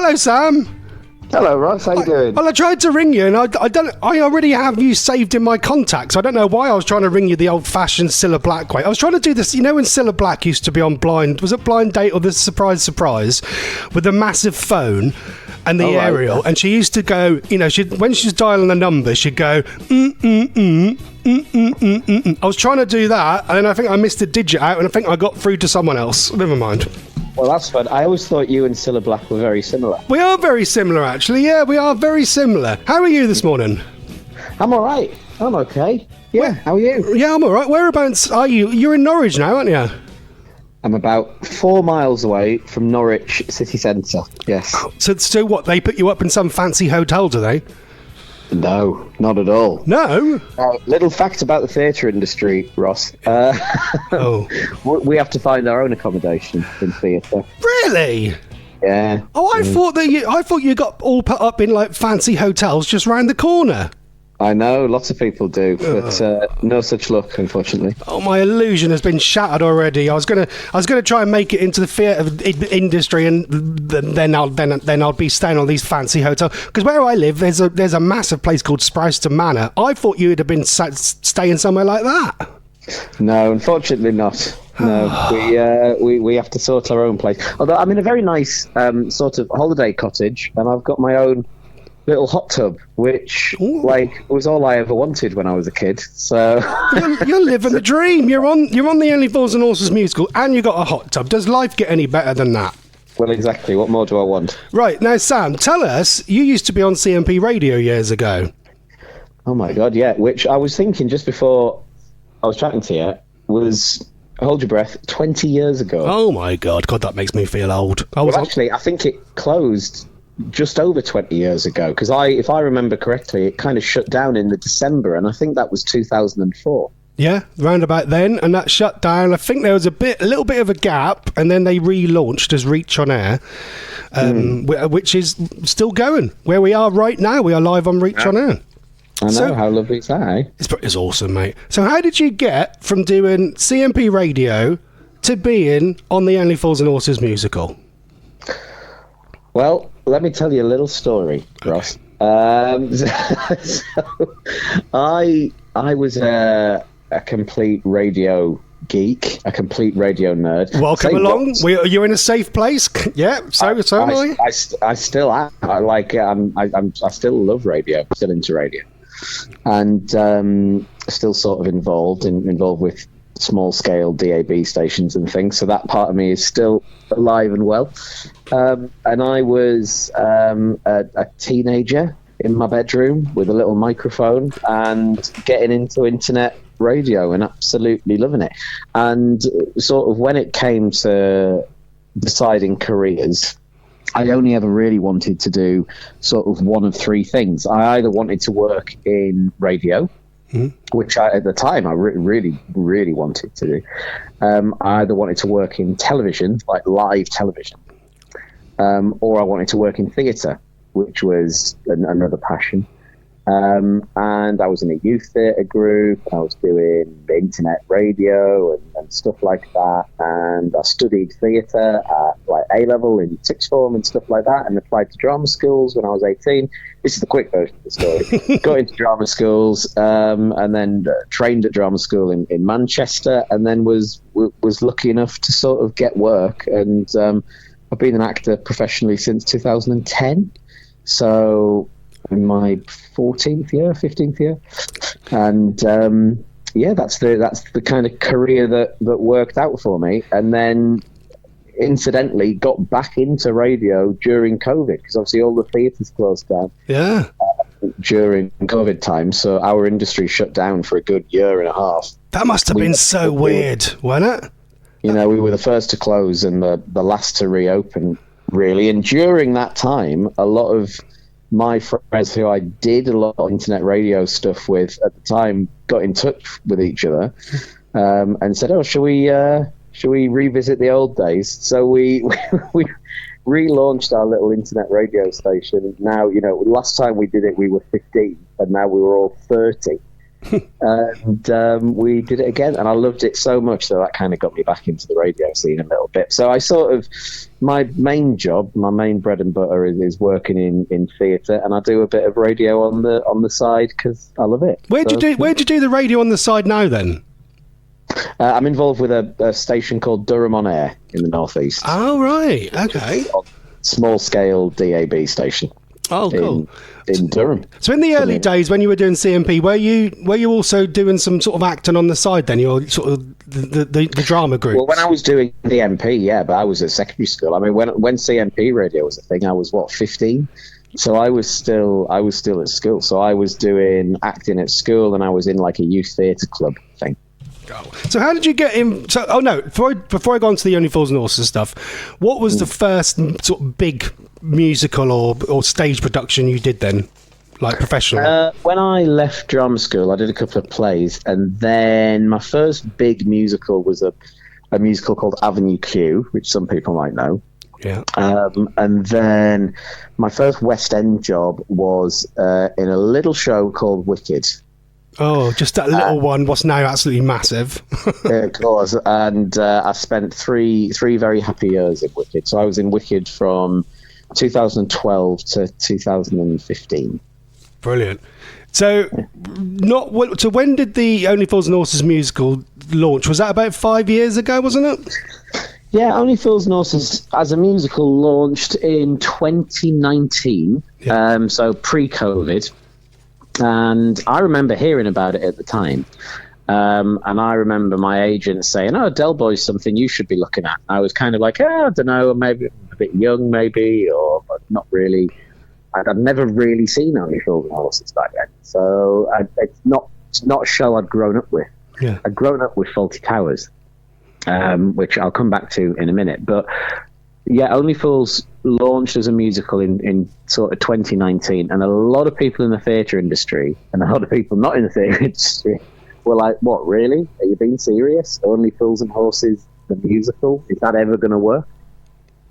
Hello, Sam. Hello, Ross. How you doing? Well, I tried to ring you, and I already have you saved in my contacts. I don't know why I was trying to ring you the old-fashioned Cilla Black way. I was trying to do this, you know, when Cilla Black used to be on Blind, was it Blind Date or the Surprise, with the massive phone and the aerial, right. And she used to go, you know, when she's dialing a number, she'd go, I was trying to do that, and then I think I missed a digit out, and I think I got through to someone else. Never mind. Well, that's fun. I always thought you and Cilla Black were very similar. We are very similar, actually. Yeah, we are very similar. How are you this morning? I'm all right. I'm okay. Yeah, how are you? Yeah, I'm all right. Whereabouts are you? You're in Norwich now, aren't you? I'm about 4 miles away from Norwich city centre, yes. So what, they put you up in some fancy hotel, do they? No, not at all. No? Little fact about the theatre industry, Ross. We have to find our own accommodation in theatre. Really? Yeah. Oh, I thought you got all put up in like fancy hotels just round the corner. I know, lots of people do, but no such luck, unfortunately. Oh, my illusion has been shattered already. I was gonna try and make it into the theatre industry, and then I'll be staying on these fancy hotels. Because where I live, there's a massive place called Sprouston Manor. I thought you would have been staying somewhere like that. No, unfortunately not. No, we have to sort our own place. Although I'm in a very nice sort of holiday cottage, and I've got my own little hot tub, which was all I ever wanted when I was a kid. So you're living the dream. You're on the Only Fools and Horses musical, and you got a hot tub. Does life get any better than that? Well, exactly. What more do I want? Right now, Sam, tell us. You used to be on CMP Radio years ago. Oh my God, yeah. Which I was thinking just before I was chatting to you was, hold your breath, 20 years ago. Oh my God, that makes me feel old. Actually, I think it closed just over 20 years ago, because if I remember correctly, it kind of shut down in the December, and I think that was 2004. Yeah, round about then, and that shut down. I think there was a little bit of a gap, and then they relaunched as Reach on Air, which is still going. Where we are right now, we are live on Reach on Air. I know, how lovely is that, eh? It's awesome, mate. So how did you get from doing CMP Radio to being on the Only Fools and Horses musical? Well, let me tell you a little story, Ross. So I was a complete radio geek, a complete radio nerd. Welcome along. You're in a safe place. Yeah, so am I. I still am. I still love radio. I'm still into radio, and still sort of involved with small scale DAB stations and things. So that part of me is still alive and well. And I was a teenager in my bedroom with a little microphone and getting into internet radio and absolutely loving it. And sort of when it came to deciding careers, I only ever really wanted to do sort of one of three things. I either wanted to work in radio, which at the time I really, really wanted to do. I either wanted to work in television, like live television, or I wanted to work in theatre, which was another passion. And I was in a youth theatre group, and I was doing internet radio and stuff like that. And I studied theatre at like A-level in sixth form and stuff like that, and applied to drama schools when I was 18. This is the quick version of the story. Got into drama schools, and then trained at drama school in Manchester, and then was lucky enough to sort of get work. And I've been an actor professionally since 2010. So in my 15th year, and that's the kind of career that worked out for me. And then incidentally got back into radio during COVID, because obviously all the theatres closed down during COVID time, so our industry shut down for a good year and a half. That must have been so weird, wasn't it? You know, we were the first to close and the last to reopen, really. And during that time, a lot of my friends who I did a lot of internet radio stuff with at the time got in touch with each other and said, "Oh, shall we revisit the old days?" So we relaunched our little internet radio station. Now, you know, last time we did it, we were 15, and now we were all 30. And we did it again, and I loved it so much that kind of got me back into the radio scene a little bit. So I sort of, my main job, my main bread and butter is working in theatre, and I do a bit of radio on the side because I love it. Where'd you do the radio on the side now then? I'm involved with a station called Durham On Air in the northeast. Oh right, okay. Small scale DAB station. Oh, cool. In Durham. So in the early days when you were doing CMP, were you also doing some sort of acting on the side then? You're sort of the drama group? Well, when I was doing the MP, yeah, but I was at secondary school. I mean, when CMP radio was a thing, I was, 15? So I was still at school. So I was doing acting at school, and I was in like a youth theatre club thing. So how did you get in? So, before I go on to the Only Fools and Horses stuff, what was the first sort of big musical or stage production you did then, like professionally? When I left drama school, I did a couple of plays, and then my first big musical was a musical called Avenue Q, which some people might know. Yeah. And then my first West End job was in a little show called Wicked. Oh, just that little one, what's now absolutely massive. Of course. And I spent three very happy years in Wicked. So I was in Wicked from 2012 to 2015. Brilliant. So, so when did the Only Fools and Horses musical launch? Was that about 5 years ago, wasn't it? Yeah, Only Fools and Horses as a musical launched in 2019, so pre-COVID. And I remember hearing about it at the time. And I remember my agent saying, Del Boy's something you should be looking at. I was kind of like, I don't know, maybe a bit young, maybe, or not really. I'd never really seen Only Fools and Horses back then. So it's not a show I'd grown up with. Yeah. I'd grown up with Fawlty Towers, which I'll come back to in a minute. But yeah, Only Fools launched as a musical in sort of 2019, and a lot of people in the theatre industry and a lot of people not in the theatre industry were like, what, really? Are you being serious? Only Fools and Horses, the musical? Is that ever going to work?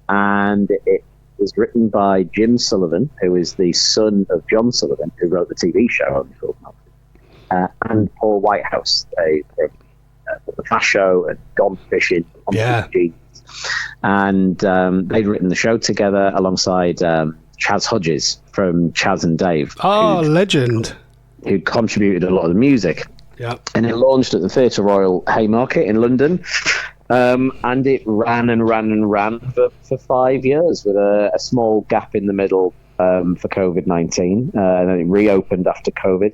And it was written by Jim Sullivan, who is the son of John Sullivan, who wrote the TV show Only Fools and Horses, and Paul Whitehouse, from The Fast Show and Gone Fishing on TV. And they'd written the show together alongside Chaz Hodges from Chaz and Dave. Oh, legend. Who contributed a lot of the music. Yeah. And it launched at the Theatre Royal Haymarket in London. And it ran and ran and ran for 5 years with a small gap in the middle for COVID-19. And then it reopened after COVID.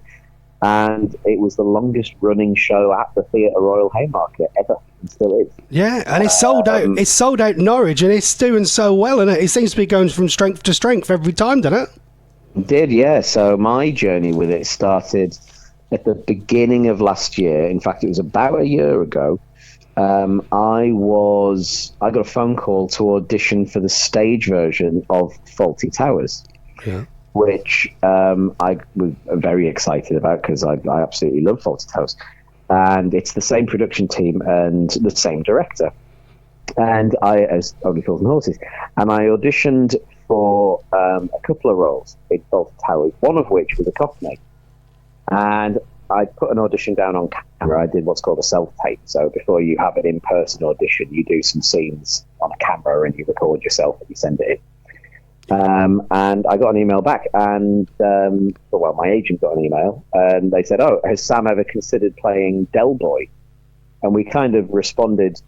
And it was the longest running show at the Theatre Royal Haymarket ever. It still is. Yeah, and it's sold out. It's sold out Norwich, and it's doing so well, and it seems to be going from strength to strength every time, doesn't it? It did, yeah. So my journey with it started at the beginning of last year. In fact, it was about a year ago. I got a phone call to audition for the stage version of Fawlty Towers. Yeah. Which I was very excited about because I absolutely love Fawlty Towers. And it's the same production team and the same director. And as Only Fools and Horses. And I auditioned for a couple of roles in Fawlty Towers, one of which was a Cockney. And I put an audition down on camera. I did what's called a self-tape. So before you have an in-person audition, you do some scenes on a camera and you record yourself and you send it in. And I got an email back, and my agent got an email, and they said, has Sam ever considered playing Del Boy? And we kind of responded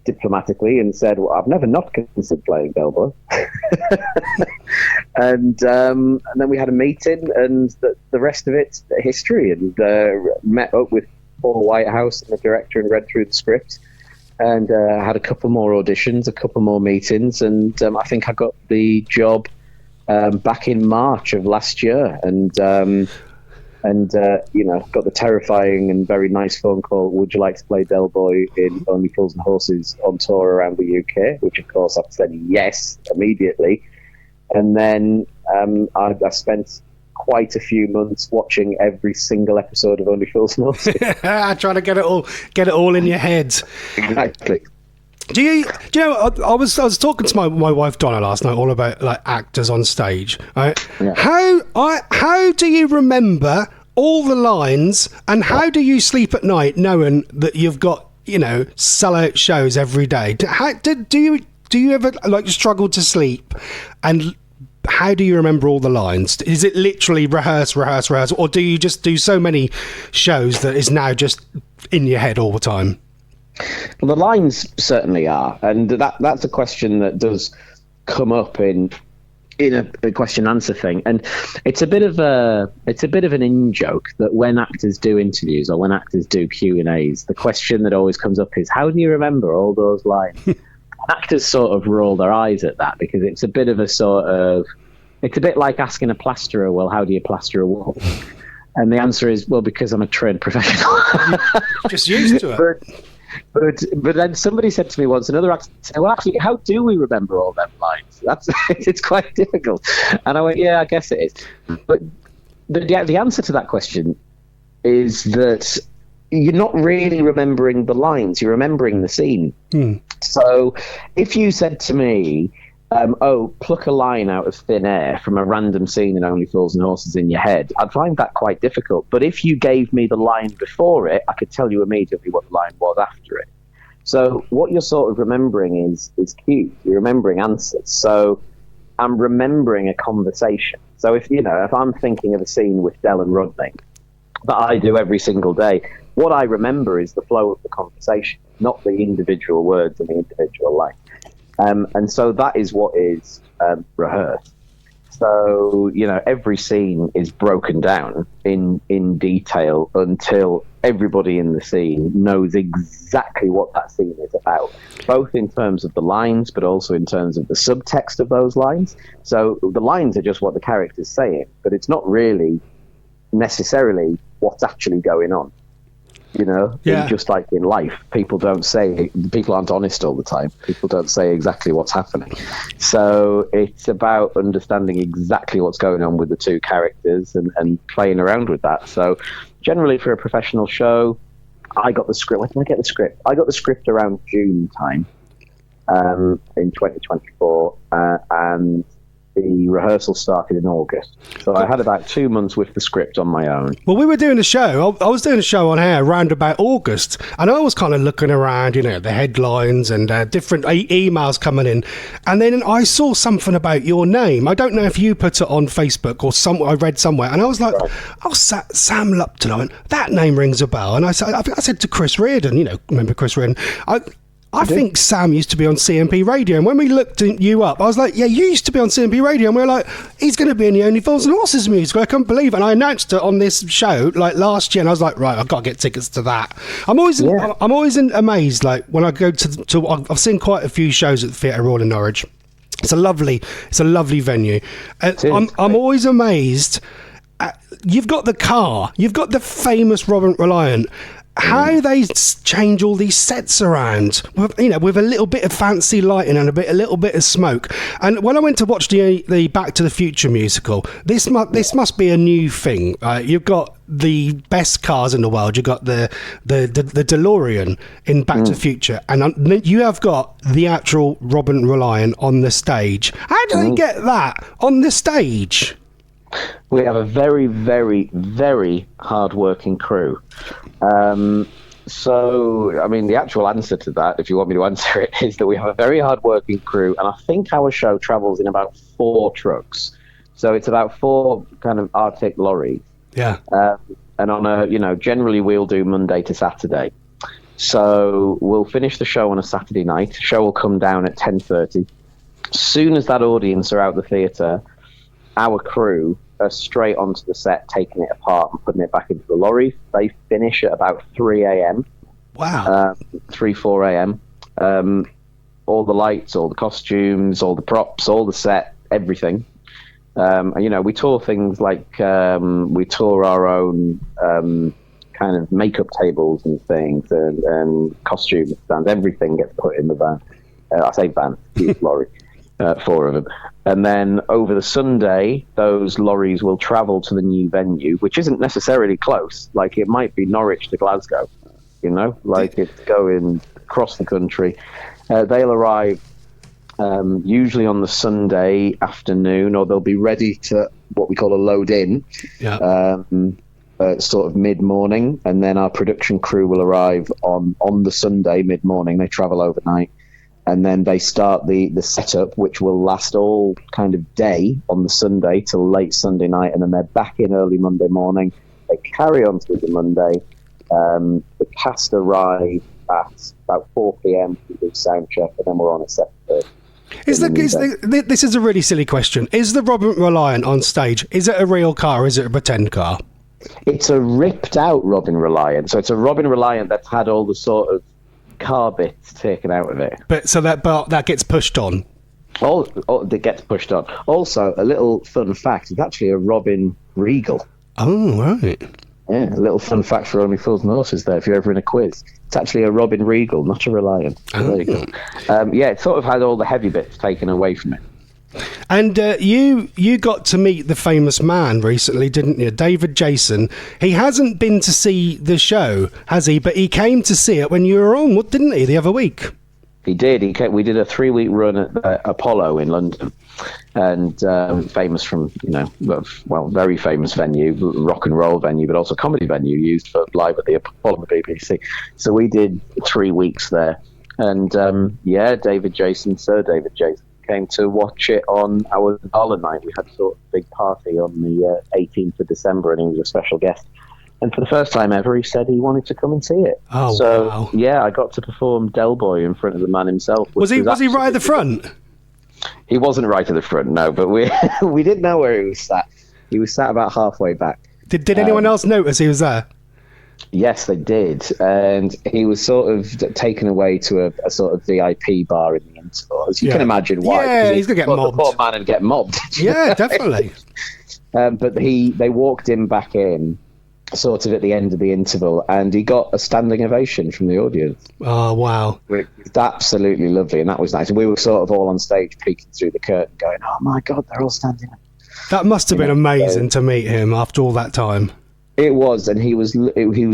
diplomatically and said, well, I've never not considered playing Del Boy. and then we had a meeting, and the rest of it's history, and met up with Paul Whitehouse and the director and read through the script. And had a couple more auditions, a couple more meetings, and I think I got the job back in March of last year, and got the terrifying and very nice phone call. Would you like to play Del Boy in Only Fools and Horses on tour around the UK? Which, of course, I said yes immediately, and then I spent quite a few months watching every single episode of Only Fools and Horses. Trying to get it all in your head. Exactly. Do you know? I was talking to my wife Donna last night all about like actors on stage. Right? Yeah. How do you remember all the lines, and how do you sleep at night knowing that you've got, sellout shows every day? Do you ever like struggle to sleep? And how do you remember all the lines? Is it literally rehearse, or do you just do so many shows that is now just in your head all the time? Well, the lines certainly are, and that's a question that does come up in a question answer thing, and it's a bit of an in joke that when actors do interviews or when actors do Q&As, the question that always comes up is, how do you remember all those lines? Actors sort of roll their eyes at that, because it's a bit of it's a bit like asking a plasterer, well, how do you plaster a wall? And the answer is, well, because I'm a trained professional. Just used to it. But then somebody said to me once, another actor said, well, actually, how do we remember all them lines? It's quite difficult. And I went, yeah, I guess it is. But the answer to that question is that you're not really remembering the lines, you're remembering the scene. So if you said to me, pluck a line out of thin air from a random scene in Only Fools and Horses in your head, I'd find that quite difficult. But if you gave me the line before it, I could tell you immediately what the line was after it. So what you're sort of remembering is cues. You're remembering answers. So I'm remembering a conversation. So if I'm thinking of a scene with Del and Rodney that I do every single day, what I remember is the flow of the conversation, not the individual words and the individual line. And so that is what is rehearsed. So, every scene is broken down in detail until everybody in the scene knows exactly what that scene is about, both in terms of the lines, but also in terms of the subtext of those lines. So the lines are just what the character's saying, but it's not really necessarily what's actually going on. Just like in life, people aren't honest all the time. People don't say exactly what's happening. So it's about understanding exactly what's going on with the two characters and playing around with that. So generally for a professional show, I got the script. When did I get the script? I got the script around June time in 2024, and the rehearsal started in August. So I had about 2 months with the script on my own. Well, we were doing a show. I was doing a show on air around about August, and I was kind of looking around, the headlines and different emails coming in. And then I saw something about your name. I don't know if you put it on Facebook or I read somewhere, and I was like, oh, Sam Lupton. I went, that name rings a bell. And I said to Chris Reardon, remember Chris Reardon? I think Sam used to be on CMP Radio, and when we looked you up, I was like, yeah, you used to be on CMP Radio, and we were like, he's going to be in the Only Fools and Horses musical. I couldn't believe it, and I announced it on this show like last year, and I was like, right, I've got to get tickets to that. I'm always amazed, like when I go to I've seen quite a few shows at the Theatre Royal in Norwich. It's a lovely venue. I'm always amazed. You've got the car, you've got the famous Robert Reliant. How they change all these sets around, with a little bit of fancy lighting and a little bit of smoke. And when I went to watch the Back to the Future musical, this must be a new thing. You've got the best cars in the world. You've got the DeLorean in Back to the Future, and you have got the actual Robin Reliant on the stage. How do they get that on the stage? We have a very, very, very hard-working crew. So, I mean, the actual answer to that, if you want me to answer it, is that we have a very hard-working crew, and I think our show travels in about 4 trucks. So it's about 4 kind of Arctic lorries. Yeah. And on generally we'll do Monday to Saturday. So we'll finish the show on a Saturday night. The show will come down at 10:30. As soon as that audience are out the theatre, our crew are straight onto the set, taking it apart and putting it back into the lorry. They finish at about 3 a.m. Wow. 4 a.m. All the lights, all the costumes, all the props, all the set, everything. We tour things like we tour our own kind of makeup tables and things and costume stands. Everything gets put in the van. I say van, lorry. 4 of them. And then over the Sunday, those lorries will travel to the new venue, which isn't necessarily close. Like, it might be Norwich to Glasgow, it's going across the country. They'll arrive usually on the Sunday afternoon, or they'll be ready to what we call a load in sort of mid-morning, and then our production crew will arrive on the Sunday mid-morning. They travel overnight, and then they start the setup, which will last all kind of day on the Sunday till late Sunday night, and then they're back in early Monday morning. They carry on through the Monday. The cast arrive at about 4 p.m. to do sound check, and then we're on at 7:30. This is a really silly question. Is the Robin Reliant on stage? Is it a real car or is it a pretend car? It's a ripped out Robin Reliant. So it's a Robin Reliant that's had all the sort of car bits taken out of it. But that gets pushed on. All that gets pushed on. Also, a little fun fact, it's actually a Robin Regal. Oh, right. Yeah, a little fun fact for Only Fools and Horses there, if you're ever in a quiz. It's actually a Robin Regal, not a Reliant. So there you go. Yeah, it sort of had all the heavy bits taken away from it. And you got to meet the famous man recently, didn't you? David Jason. He hasn't been to see the show, has he? But he came to see it when you were on, didn't he, the other week? He did. We did a 3-week run at Apollo in London, and famous from, very famous venue, rock and roll venue, but also comedy venue used for live at the Apollo on the BBC. So we did 3 weeks there, and Sir David Jason came to watch it on our gala night. We had sort of a big party on the 18th of December, and he was a special guest. And for the first time ever, he said he wanted to come and see it. Oh, so, wow. Yeah, I got to perform Del Boy in front of the man himself. Was he right at the front? He wasn't right at the front, no, but we didn't know where he was sat. He was sat about halfway back. Did anyone else notice he was there? Yes, they did. And he was sort of taken away to a sort of VIP bar in the interval. As you can imagine why. Yeah, he's going to get mobbed. The poor man would get mobbed. Yeah, definitely. But they walked him back in sort of at the end of the interval, and he got a standing ovation from the audience. Oh, wow. Which was absolutely lovely, and that was nice. And we were sort of all on stage peeking through the curtain going, oh my God, they're all standing up. That must have been amazing to meet him after all that time. It was, and he was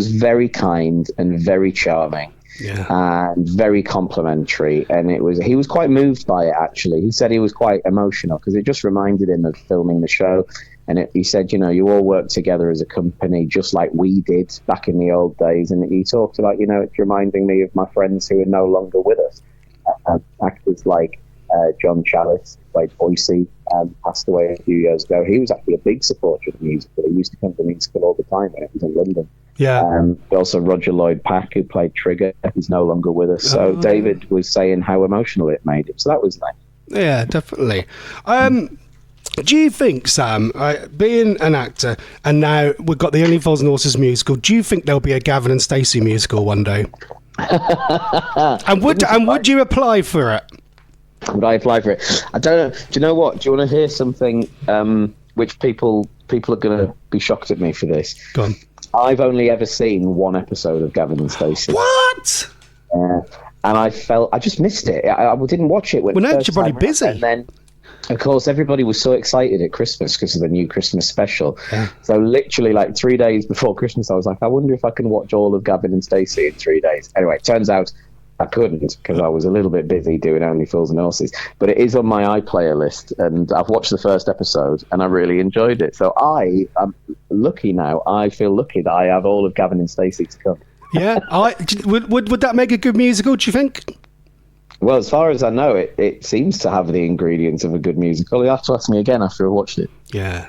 very kind and very charming. Yeah. And very complimentary, and he was quite moved by it, actually. He said he was quite emotional because it just reminded him of filming the show, and he said, you all work together as a company just like we did back in the old days, and he talked about, it's reminding me of my friends who are no longer with us. Actors like John Challis, who played Boycie, passed away a few years ago. He was actually a big supporter of the musical. He used to come to the musical all the time when it was in London. Yeah. Also Roger Lloyd Pack, who played Trigger, he's no longer with us. So David was saying how emotional it made him. So that was nice. Yeah, definitely. Do you think, Sam, being an actor, and now we've got the Only Fools and Horses musical, do you think there'll be a Gavin and Stacey musical one day? and would you apply for it? Would I apply for it? I don't know. Do you know what? Do you want to hear something which people are going to be shocked at me for this? Go on. I've only ever seen one episode of Gavin and Stacey. What? And I just missed it. I didn't watch it. Well, no, you're probably busy. And then, of course, everybody was so excited at Christmas because of the new Christmas special. Yeah. So literally, 3 days before Christmas, I was like, I wonder if I can watch all of Gavin and Stacey in 3 days. Anyway, it turns out I couldn't because I was a little bit busy doing Only Fools and Horses. But it is on my iPlayer list, and I've watched the first episode, and I really enjoyed it. So I'm lucky now. I feel lucky that I have all of Gavin and Stacey to come. Yeah, would that make a good musical, do you think? Well, as far as I know, it seems to have the ingredients of a good musical. You'll have to ask me again after I watched it. Yeah.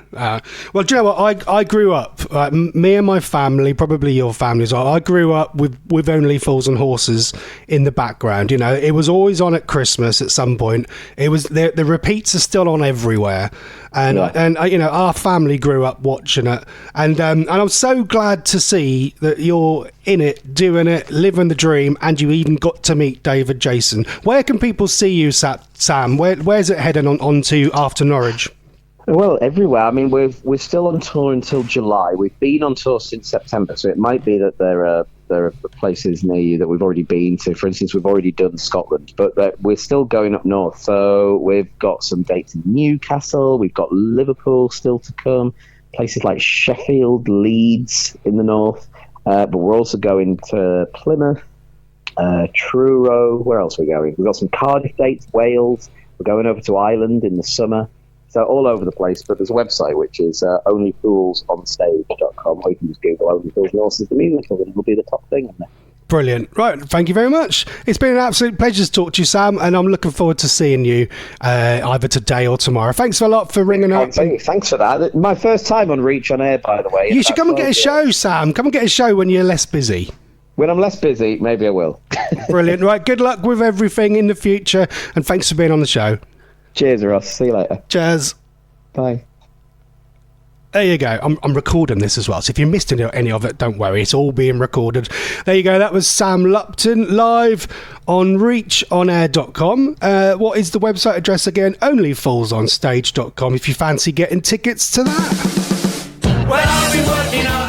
Well, do you know what? I grew up, me and my family, probably your family as well, I grew up with Only Fools and Horses in the background. It was always on at Christmas at some point. It was the repeats are still on everywhere. And our family grew up watching it. And I'm so glad to see that you're in it, doing it, living the dream, and you even got to meet David Jason. Where can people see you, Sam? Where's it heading on to after Norwich? Well, everywhere. I mean, we're still on tour until July. We've been on tour since September, so it might be that there are places near you that we've already been to. For instance, we've already done Scotland, but we're still going up north. So we've got some dates in Newcastle. We've got Liverpool still to come. Places like Sheffield, Leeds in the north. But we're also going to Plymouth, Truro. Where else are we going? We've got some Cardiff dates, Wales. We're going over to Ireland in the summer. So all over the place, but there's a website which is onlyfoolsonstage.com, or you can just Google Only Fools and Horses the musical, and it'll be the top thing on there. Brilliant. Right, thank you very much. It's been an absolute pleasure to talk to you, Sam, and I'm looking forward to seeing you either today or tomorrow. Thanks a lot for ringing up. Thanks for that. My first time on Reach on Air, by the way. You should come and get a show, Sam. Come and get a show when you're less busy. When I'm less busy, maybe I will. Brilliant. Right, good luck with everything in the future, and thanks for being on the show. Cheers, Ross. See you later. Cheers. Bye. There you go. I'm recording this as well, so if you missed any of it, don't worry. It's all being recorded. There you go. That was Sam Lupton live on reachonair.com. What is the website address again? Onlyfoolsonstage.com if you fancy getting tickets to that. Well, I'll be working on